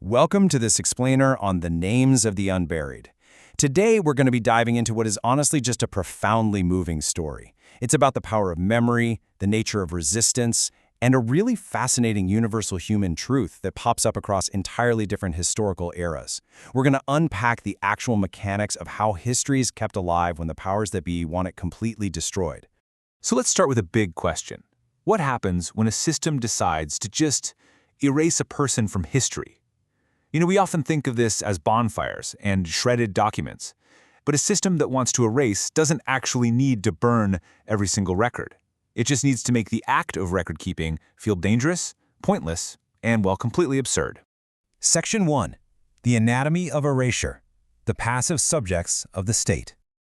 Welcome to this explainer on the names of the unburied. Today, we're going to be diving into what is honestly just a profoundly moving story. It's about the power of memory, the nature of resistance, and a really fascinating universal human truth that pops up across entirely different historical eras. We're going to unpack the actual mechanics of how history is kept alive when the powers that be want it completely destroyed. So let's start with a big question. What happens when a system decides to just erase a person from history? We often think of this as bonfires and shredded documents, but a system that wants to erase doesn't actually need to burn every single record. It just needs to make the act of record-keeping feel dangerous, pointless, and, well, completely absurd. Section 1. The anatomy of erasure. The passive subjects of the state.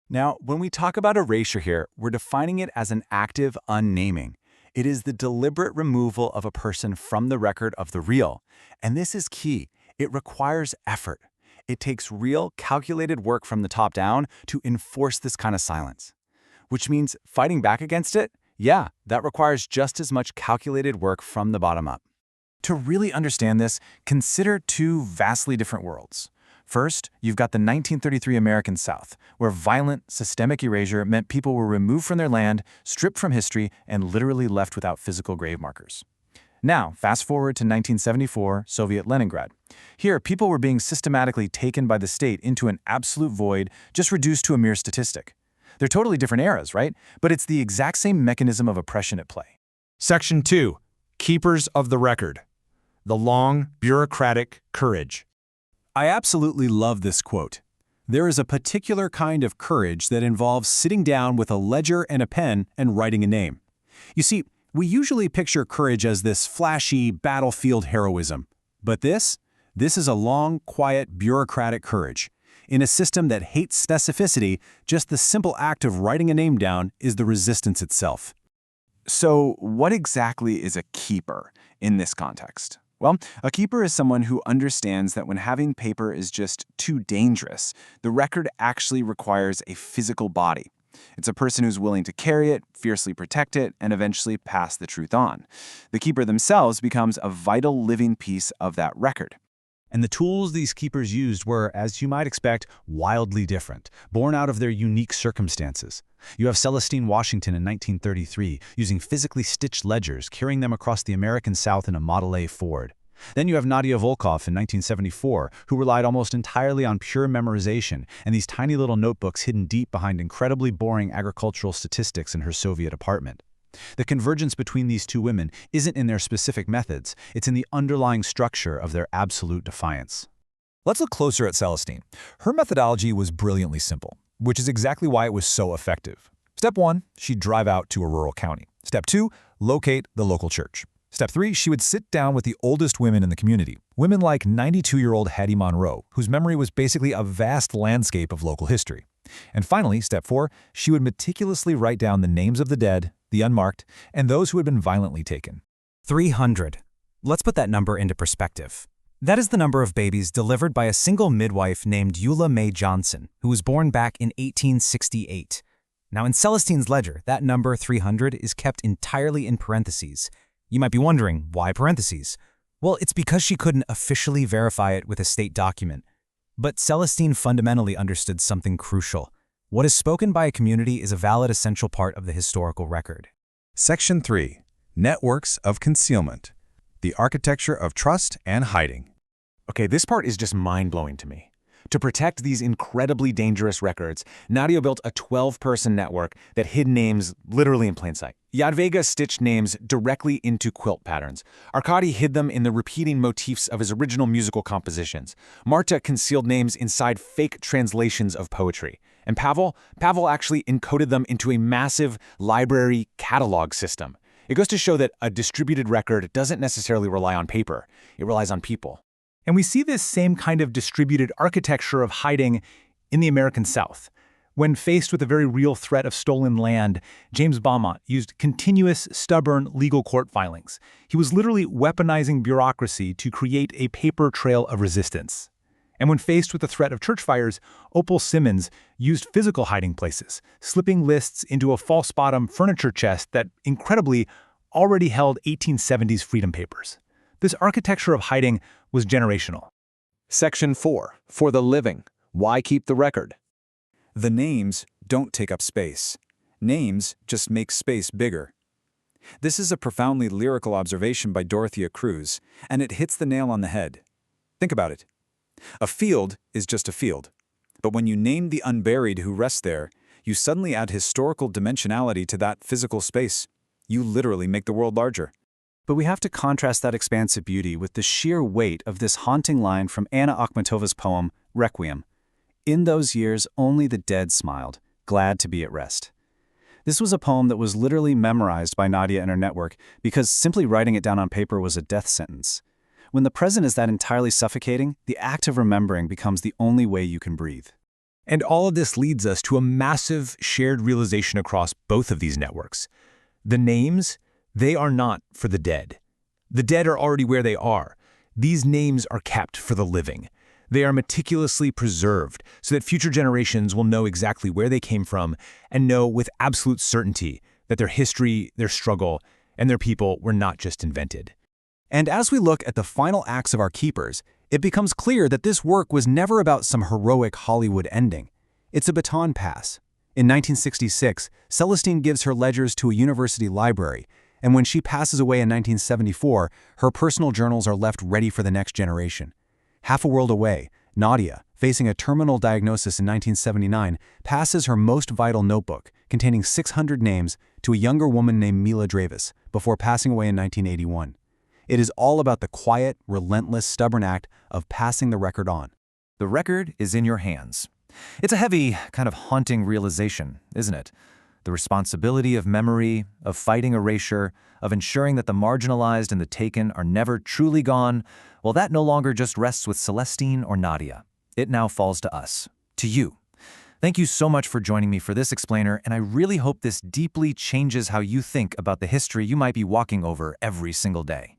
Now, when we talk about erasure here, we're defining it as an active unnaming. It is the deliberate removal of a person from the record of the real. And this is key. It requires effort. It takes real, calculated work from the top down to enforce this kind of silence. Which means fighting back against it, yeah, that requires just as much calculated work from the bottom up. To really understand this, consider two vastly different worlds. First, you've got the 1933 American South, where violent, systemic erasure meant people were removed from their land, stripped from history, and literally left without physical grave markers. Now, fast forward to 1974, Soviet Leningrad. Here, people were being systematically taken by the state into an absolute void, just reduced to a mere statistic. They're totally different eras, right? But it's the exact same mechanism of oppression at play. Section 2. Keepers of the record. The long, bureaucratic courage. I absolutely love this quote. There is a particular kind of courage that involves sitting down with a ledger and a pen and writing a name. You see, we usually picture courage as this flashy, battlefield heroism. But this is a long, quiet, bureaucratic courage. In a system that hates specificity, just the simple act of writing a name down is the resistance itself. So, what exactly is a keeper in this context? Well, a keeper is someone who understands that when having paper is just too dangerous, the record actually requires a physical body. It's a person who's willing to carry it, fiercely protect it, and eventually pass the truth on. The keeper themselves becomes a vital living piece of that record. And the tools these keepers used were, as you might expect, wildly different, born out of their unique circumstances. You have Celestine Washington in 1933 using physically stitched ledgers, carrying them across the American South in a Model A Ford. Then you have Nadia Volkov in 1974, who relied almost entirely on pure memorization and these tiny little notebooks hidden deep behind incredibly boring agricultural statistics in her Soviet apartment. The convergence between these two women isn't in their specific methods, it's in the underlying structure of their absolute defiance. Let's look closer at Celestine. Her methodology was brilliantly simple, which is exactly why it was so effective. Step 1, she'd drive out to a rural county. Step 2, locate the local church. Step 3, she would sit down with the oldest women in the community, women like 92-year-old Hattie Monroe, whose memory was basically a vast landscape of local history. And finally, Step 4, she would meticulously write down the names of the dead, the unmarked, and those who had been violently taken. 300. Let's put that number into perspective. That is the number of babies delivered by a single midwife named Eula May Johnson, who was born back in 1868. Now, in Celestine's ledger, that number 300 is kept entirely in parentheses. You might be wondering, why parentheses? Well, it's because she couldn't officially verify it with a state document. But Celestine fundamentally understood something crucial. What is spoken by a community is a valid essential part of the historical record. Section 3. Networks of concealment. The architecture of trust and hiding. Okay, this part is just mind-blowing to me. To protect these incredibly dangerous records, Nadia built a 12-person network that hid names literally in plain sight. Jadwiga stitched names directly into quilt patterns. Arkady hid them in the repeating motifs of his original musical compositions. Marta concealed names inside fake translations of poetry. And Pavel actually encoded them into a massive library catalog system. It goes to show that a distributed record doesn't necessarily rely on paper. It relies on people. And we see this same kind of distributed architecture of hiding in the American South. When faced with a very real threat of stolen land, James Beaumont used continuous, stubborn legal court filings. He was literally weaponizing bureaucracy to create a paper trail of resistance. And when faced with the threat of church fires, Opal Simmons used physical hiding places, slipping lists into a false bottom furniture chest that, incredibly, already held 1870s freedom papers. This architecture of hiding was generational. Section 4. For the living. Why keep the record? The names don't take up space. Names just make space bigger. This is a profoundly lyrical observation by Dorothea Cruz, and it hits the nail on the head. Think about it. A field is just a field. But when you name the unburied who rest there, you suddenly add historical dimensionality to that physical space. You literally make the world larger. But we have to contrast that expansive beauty with the sheer weight of this haunting line from Anna Akhmatova's poem, Requiem. In those years, only the dead smiled, glad to be at rest. This was a poem that was literally memorized by Nadia and her network because simply writing it down on paper was a death sentence. When the present is that entirely suffocating, the act of remembering becomes the only way you can breathe. And all of this leads us to a massive shared realization across both of these networks. The names, they are not for the dead. The dead are already where they are. These names are kept for the living. They are meticulously preserved so that future generations will know exactly where they came from and know with absolute certainty that their history, their struggle, and their people were not just invented. And as we look at the final acts of our keepers, it becomes clear that this work was never about some heroic Hollywood ending. It's a baton pass. In 1966, Celestine gives her ledgers to a university library, and when she passes away in 1974, her personal journals are left ready for the next generation. Half a world away, Nadia, facing a terminal diagnosis in 1979, passes her most vital notebook, containing 600 names, to a younger woman named Mila Dravis, before passing away in 1981. It is all about the quiet, relentless, stubborn act of passing the record on. The record is in your hands. It's a heavy, kind of haunting realization, isn't it? The responsibility of memory, of fighting erasure, of ensuring that the marginalized and the taken are never truly gone, well, that no longer just rests with Celestine or Nadia. It now falls to us, to you. Thank you so much for joining me for this explainer, and I really hope this deeply changes how you think about the history you might be walking over every single day.